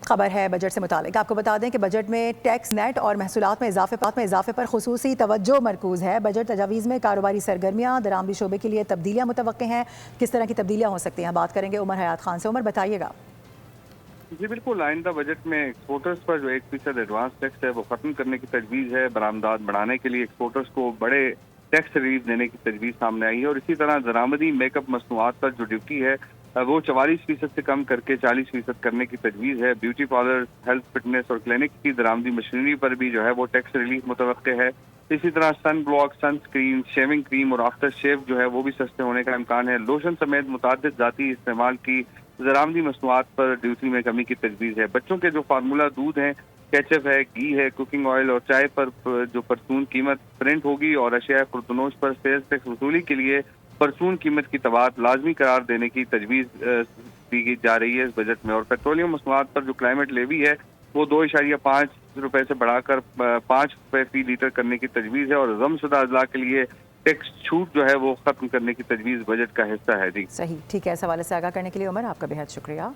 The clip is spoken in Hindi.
खबर है बजट से मुतालिक। आपको बता दें कि बजट में टैक्स नेट और महसूलात में इजाफे पर खुसूसी तवज्जो मरकूज़ है। बजट तजावीज़ में कारोबारी सरगर्मियाँ दरामदी शोबे के लिए तब्दीलियाँ मुतवक्के हैं। किस तरह की तब्दीलियाँ हो सकती हैं, बात करेंगे उमर हयात खान से। उमर, बताइएगा। जी बिल्कुल, आइंदा बजट में एक्सपोर्टर्स पर जो 1% एडवांस टैक्स है वो खत्म करने की तजवीज़ है। बरामदात बढ़ाने के लिए एक्सपोर्टर्स को बड़े टैक्स रिलीफ देने की तजवीज़ सामने आई है और इसी तरह दरामदी मेकअप मसनूआत पर जो ड्यूटी है वो 44% से कम करके 40% करने की तजवीज़ है। ब्यूटी पार्लर, हेल्थ फिटनेस और क्लिनिक की दरामदी मशीनरी पर भी जो है वो टैक्स रिलीफ मुतवक्के है। इसी तरह सन ब्लॉक, सन स्क्रीन, शेविंग क्रीम और आफ्टर शेव जो है वो भी सस्ते होने का इम्कान है। लोशन समेत मुतादिद जाती इस्तेमाल की दरामदी मसनूआत पर ड्यूटी में कमी की तजवीज़ है। बच्चों के जो फार्मूला दूध है, केचप है, घी है, कुकिंग ऑयल और चाय पर जो परचून कीमत प्रिंट होगी और अशिया खुर्दनोश पर सेल्स टैक्स वसूली के लिए परचून कीमत की तबादला लाजमी करार देने की तजवीज़ दी जा रही है इस बजट में। और पेट्रोलियम मसनूआत पर जो क्लाइमेट लेवी है वो 2.5 रुपये से बढ़ाकर 5 रुपये फी लीटर करने की तजवीज़ है और गमशुदा अजला के लिए टैक्स छूट जो है वो खत्म करने की तजवीज़ बजट का हिस्सा है। जी सही, ठीक है। इस हवाले से आगाह करने के लिए उमर, आपका बेहद शुक्रिया।